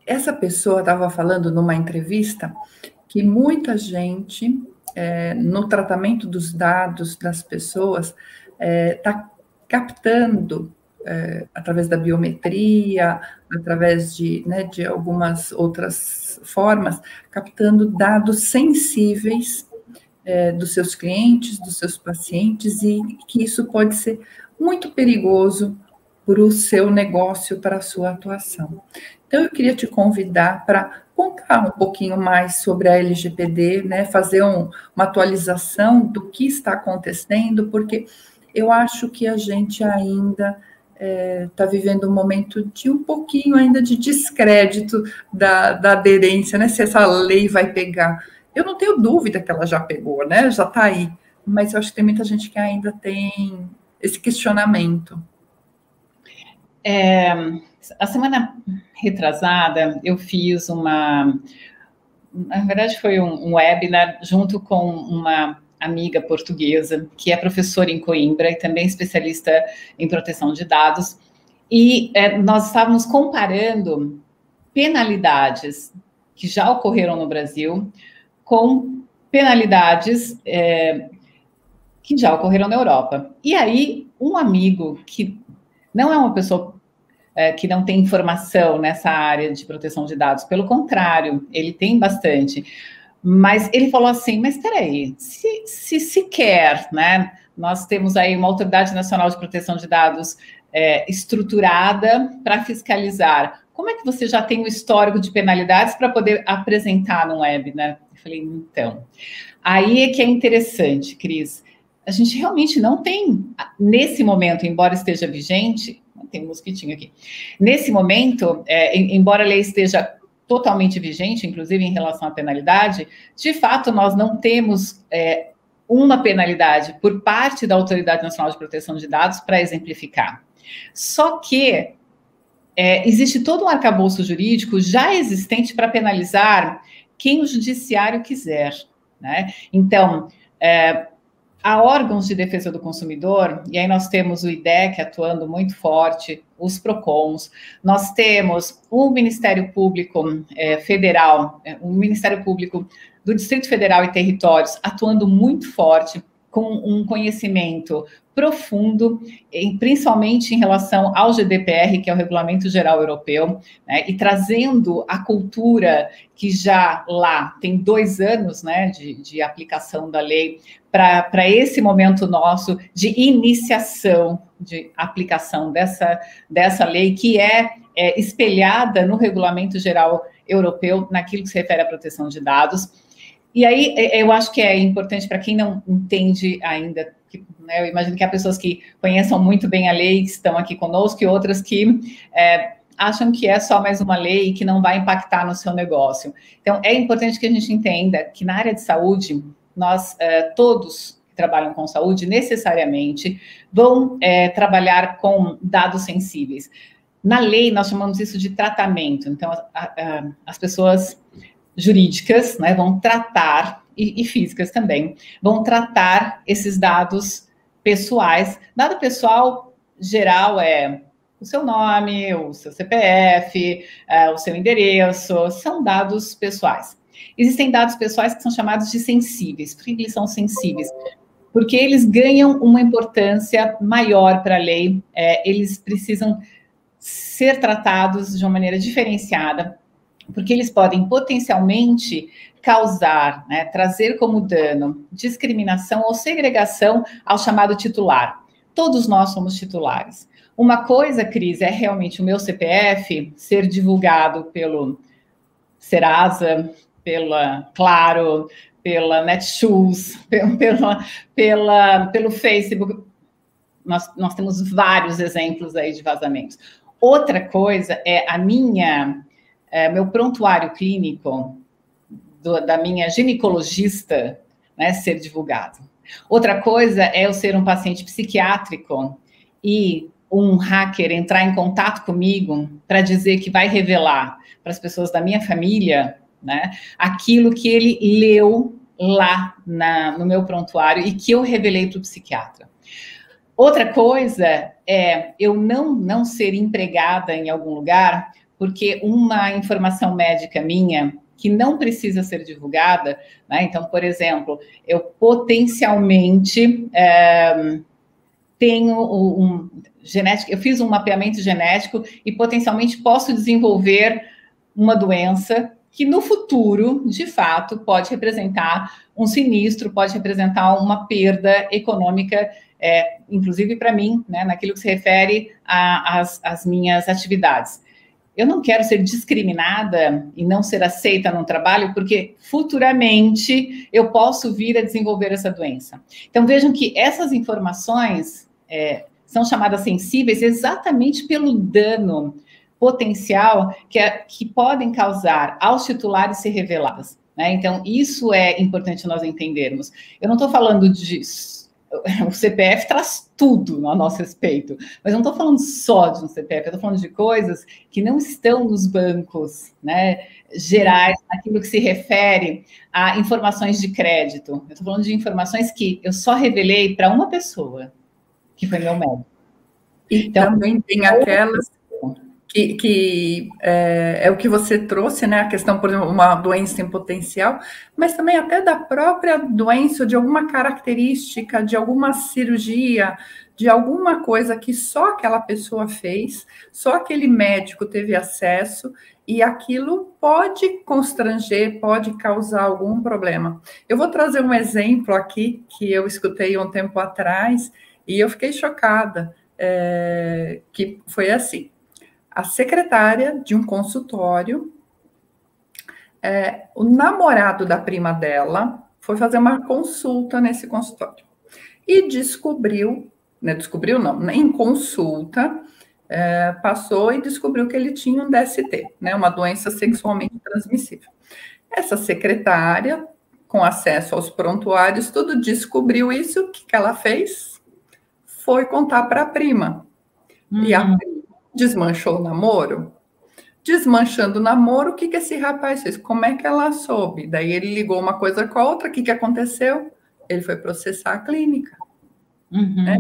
essa pessoa estava falando numa entrevista que muita gente, no tratamento dos dados das pessoas, está captando, através da biometria, através de algumas outras formas, captando dados sensíveis dos seus clientes, dos seus pacientes, e que isso pode ser muito perigoso para o seu negócio, para a sua atuação. Então, eu queria te convidar para contar um pouquinho mais sobre a LGPD, né, fazer uma atualização do que está acontecendo, porque eu acho que a gente ainda está vivendo um momento de um pouquinho ainda de descrédito da aderência, né, se essa lei vai pegar. Eu não tenho dúvida que ela já pegou, né, já está aí, mas eu acho que tem muita gente que ainda tem esse questionamento. A semana retrasada, eu fiz na verdade foi um webinar junto com uma amiga portuguesa, que é professora em Coimbra e também especialista em proteção de dados, e nós estávamos comparando penalidades que já ocorreram no Brasil com penalidades que já ocorreram na Europa. E aí, um amigo que não é uma pessoa que não tem informação nessa área de proteção de dados, pelo contrário, ele tem bastante, mas ele falou assim, mas espera aí, se sequer, né, nós temos aí uma Autoridade Nacional de Proteção de Dados estruturada para fiscalizar, como é que você já tem um histórico de penalidades para poder apresentar no webinar? Eu falei, então, aí é que é interessante, Cris, a gente realmente não tem, nesse momento, embora esteja vigente, tem um mosquitinho aqui, nesse momento, embora a lei esteja totalmente vigente, inclusive em relação à penalidade, de fato, nós não temos uma penalidade por parte da Autoridade Nacional de Proteção de Dados para exemplificar. Só que existe todo um arcabouço jurídico já existente para penalizar quem o judiciário quiser, né? Então, há órgãos de defesa do consumidor, e aí nós temos o IDEC atuando muito forte, os PROCONs, nós temos o Ministério Público Federal, o Ministério Público do Distrito Federal e Territórios atuando muito forte, com um conhecimento profundo, principalmente em relação ao GDPR, que é o Regulamento Geral Europeu, né, e trazendo a cultura que já lá tem 2 anos, né, de aplicação da lei, para esse momento nosso de iniciação de aplicação dessa lei, que é espelhada no Regulamento Geral Europeu, naquilo que se refere à proteção de dados. E aí, eu acho que é importante para quem não entende ainda, né, eu imagino que há pessoas que conheçam muito bem a lei, que estão aqui conosco, e outras que acham que é só mais uma lei e que não vai impactar no seu negócio. Então, é importante que a gente entenda que na área de saúde, nós todos que trabalham com saúde, necessariamente, vão trabalhar com dados sensíveis. Na lei, nós chamamos isso de tratamento. Então, as pessoas jurídicas, né, vão tratar, e físicas também, vão tratar esses dados pessoais. Dado pessoal geral é o seu nome, o seu CPF, o seu endereço, são dados pessoais. Existem dados pessoais que são chamados de sensíveis. Por que eles são sensíveis? Porque eles ganham uma importância maior para a lei, eles precisam ser tratados de uma maneira diferenciada, porque eles podem potencialmente causar, né, trazer como dano discriminação ou segregação ao chamado titular. Todos nós somos titulares. Uma coisa, Cris, é realmente o meu CPF ser divulgado pelo Serasa, pela Claro, pela Netshoes, pelo Facebook. Nós temos vários exemplos aí de vazamentos. Outra coisa é meu prontuário clínico da minha ginecologista, né, ser divulgado. Outra coisa é eu ser um paciente psiquiátrico e um hacker entrar em contato comigo para dizer que vai revelar para as pessoas da minha família, né, aquilo que ele leu lá no meu prontuário e que eu revelei para o psiquiatra. Outra coisa é eu não ser empregada em algum lugar porque uma informação médica minha, que não precisa ser divulgada, né? Então, por exemplo, eu potencialmente tenho genética, eu fiz um mapeamento genético e potencialmente posso desenvolver uma doença que no futuro, de fato, pode representar um sinistro, pode representar uma perda econômica, inclusive para mim, né, naquilo que se refere às minhas atividades. Eu não quero ser discriminada e não ser aceita no trabalho, porque futuramente eu posso vir a desenvolver essa doença. Então, vejam que essas informações são chamadas sensíveis exatamente pelo dano potencial que podem causar aos titulares ser reveladas, né? Então, isso é importante nós entendermos. Eu não estou falando de... O CPF traz tudo a nosso respeito, mas não estou falando só de um CPF, eu estou falando de coisas que não estão nos bancos, né, gerais, naquilo que se refere a informações de crédito. Eu estou falando de informações que eu só revelei para uma pessoa, que foi meu médico. E então, também tem aquelas que é o que você trouxe, né? A questão, por exemplo, uma doença em potencial, mas também até da própria doença, de alguma característica, de alguma cirurgia, de alguma coisa que só aquela pessoa fez, só aquele médico teve acesso, e aquilo pode constranger, pode causar algum problema. Eu vou trazer um exemplo aqui que eu escutei um tempo atrás e eu fiquei chocada, que foi assim. A secretária de um consultório, o namorado da prima dela foi fazer uma consulta nesse consultório e descobriu, não descobriu não, em consulta, passou e descobriu que ele tinha um DST, né, uma doença sexualmente transmissível. Essa secretária, com acesso aos prontuários, tudo, descobriu isso. O que ela fez? Foi contar para a prima. E a prima desmanchou o namoro. Desmanchando o namoro, o que esse rapaz fez? Como é que ela soube? Daí ele ligou uma coisa com a outra. O que aconteceu? Ele foi processar a clínica. Né?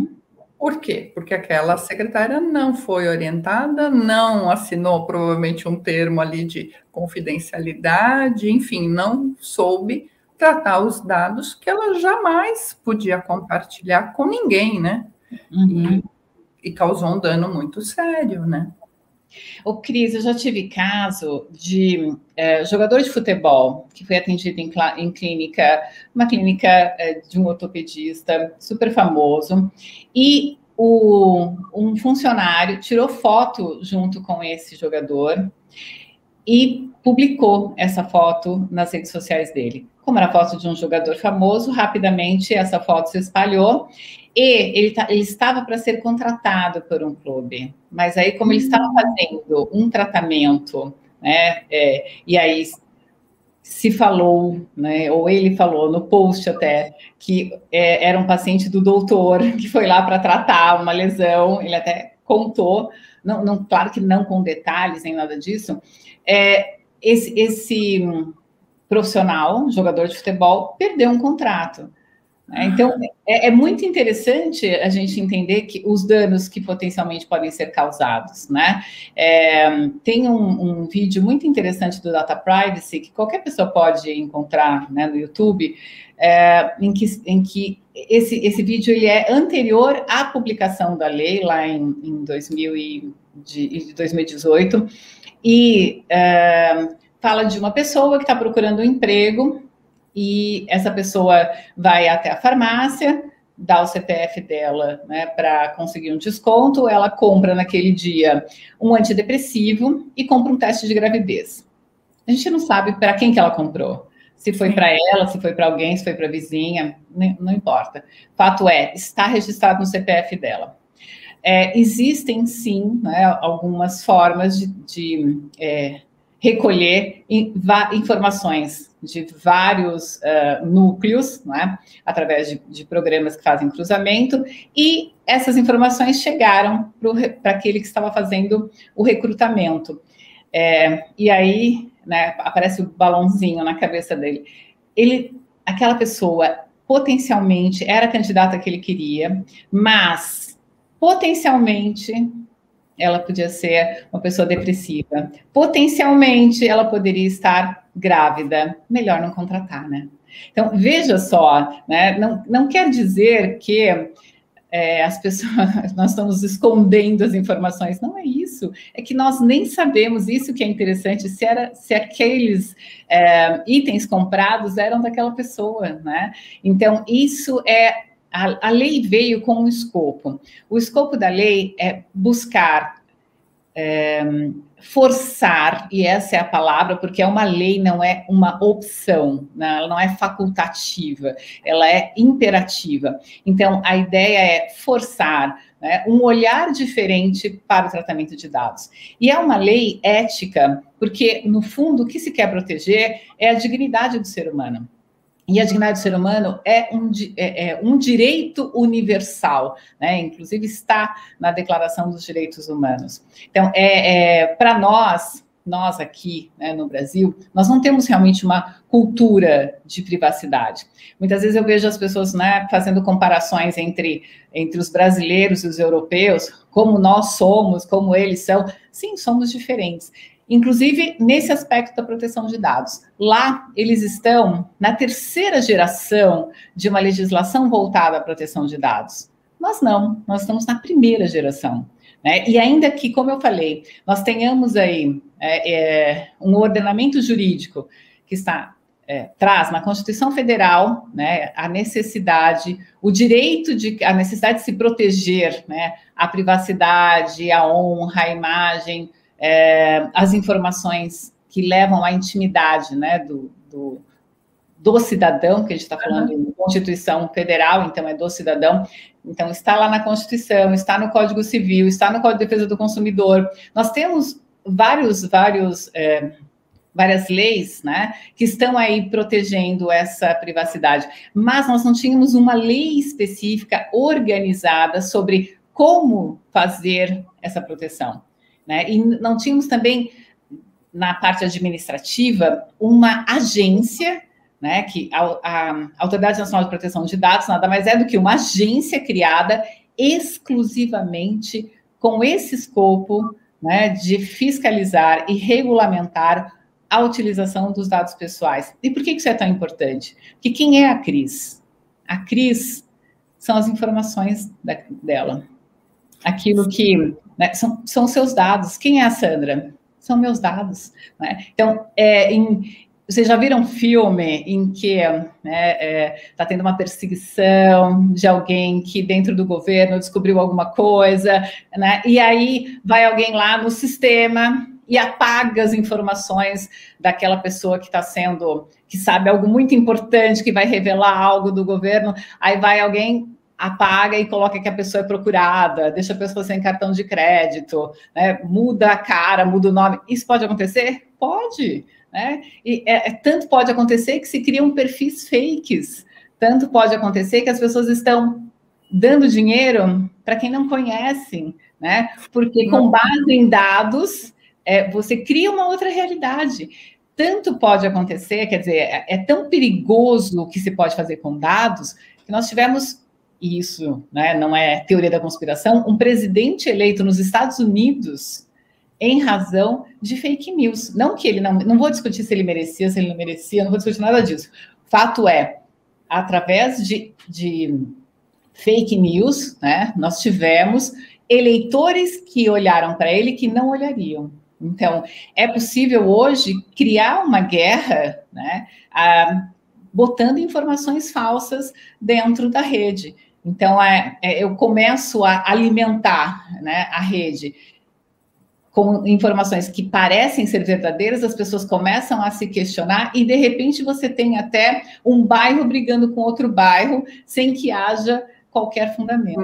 Por quê? Porque aquela secretária não foi orientada, não assinou provavelmente um termo ali de confidencialidade, enfim, não soube tratar os dados que ela jamais podia compartilhar com ninguém, né? E causou um dano muito sério, né? Ô, Cris, eu já tive caso de jogador de futebol que foi atendido em clínica, uma clínica de um ortopedista super famoso, e um funcionário tirou foto junto com esse jogador e publicou essa foto nas redes sociais dele. Como era foto de um jogador famoso, rapidamente essa foto se espalhou e ele estava para ser contratado por um clube. Mas aí, como ele estava fazendo um tratamento, né, e aí se falou, né, ou ele falou no post até, que era um paciente do doutor que foi lá para tratar uma lesão, ele até contou, claro que não com detalhes nem nada disso, esse profissional, jogador de futebol, perdeu um contrato. Então, é muito interessante a gente entender que os danos que potencialmente podem ser causados, né? Tem um vídeo muito interessante do Data Privacy, que qualquer pessoa pode encontrar, né, no YouTube, em que esse vídeo ele é anterior à publicação da lei, lá em 2018, e fala de uma pessoa que está procurando um emprego, e essa pessoa vai até a farmácia, dá o CPF dela, né, para conseguir um desconto, ela compra naquele dia um antidepressivo e compra um teste de gravidez. A gente não sabe para quem que ela comprou, se foi para ela, se foi para alguém, se foi para a vizinha, não importa. Fato está registrado no CPF dela. Existem, sim, né, algumas formas de recolher informações de vários núcleos, né, através de programas que fazem cruzamento, e essas informações chegaram para aquele que estava fazendo o recrutamento. E aí, né, aparece o balãozinho na cabeça dele. Aquela pessoa potencialmente era a candidata que ele queria, mas potencialmente ela podia ser uma pessoa depressiva. Potencialmente, ela poderia estar grávida. Melhor não contratar, né? Então, veja só, né? Não quer dizer que as pessoas, nós estamos escondendo as informações. Não é isso. É que nós nem sabemos, isso que é interessante, se aqueles itens comprados eram daquela pessoa, né? Então, isso é... A lei veio com um escopo. O escopo da lei é buscar forçar, e essa é a palavra, porque é uma lei, não é uma opção, né? Ela não é facultativa, ela é imperativa. Então, a ideia é forçar, né, um olhar diferente para o tratamento de dados. E é uma lei ética, porque, no fundo, o que se quer proteger é a dignidade do ser humano. E a dignidade do ser humano é um direito universal, né? Inclusive está na Declaração dos Direitos Humanos. Então, para nós aqui, né, no Brasil, nós não temos realmente uma cultura de privacidade. Muitas vezes eu vejo as pessoas, né, fazendo comparações entre os brasileiros e os europeus, como nós somos, como eles são. Sim, somos diferentes. Inclusive, nesse aspecto da proteção de dados. Lá, eles estão na terceira geração de uma legislação voltada à proteção de dados. Nós não, nós estamos na primeira geração, né? E ainda que, como eu falei, nós tenhamos aí um ordenamento jurídico que traz na Constituição Federal, né, a necessidade, a necessidade de se proteger, né, a privacidade, a honra, a imagem, as informações que levam à intimidade, né, do cidadão, que a gente está falando em Constituição Federal, então é do cidadão. Então, está lá na Constituição, está no Código Civil, está no Código de Defesa do Consumidor. Nós temos várias leis, né, que estão aí protegendo essa privacidade, mas nós não tínhamos uma lei específica organizada sobre como fazer essa proteção, né? E não tínhamos também, na parte administrativa, uma agência, né, que a Autoridade Nacional de Proteção de Dados nada mais é do que uma agência criada exclusivamente com esse escopo, né, de fiscalizar e regulamentar a utilização dos dados pessoais. E por que isso é tão importante? Porque quem é a CRIS? A CRIS são as informações dela. Aquilo que, né, são seus dados. Quem é a Sandra? São meus dados, né? Então, vocês já viram um filme em que está tendo uma perseguição de alguém que dentro do governo descobriu alguma coisa, né? E aí vai alguém lá no sistema e apaga as informações daquela pessoa que sabe algo muito importante, que vai revelar algo do governo, aí vai alguém, apaga e coloca que a pessoa é procurada, deixa a pessoa sem cartão de crédito, né? Muda a cara, muda o nome. Isso pode acontecer? Pode, né? E tanto pode acontecer que se criam perfis fakes, tanto pode acontecer que as pessoas estão dando dinheiro para quem não conhecem, né? Porque com base em dados, você cria uma outra realidade. Tanto pode acontecer, quer dizer, é tão perigoso o que se pode fazer com dados, que nós tivemos isso, né, não é teoria da conspiração, um presidente eleito nos Estados Unidos em razão de fake news. Não que ele não vou discutir se ele merecia, se ele não merecia, não vou discutir nada disso. Fato é, através de fake news, né, nós tivemos eleitores que olharam para ele que não olhariam. Então, é possível hoje criar uma guerra, né, botando informações falsas dentro da rede. Então, eu começo a alimentar, né, a rede com informações que parecem ser verdadeiras, as pessoas começam a se questionar e, de repente, você tem até um bairro brigando com outro bairro sem que haja qualquer fundamento.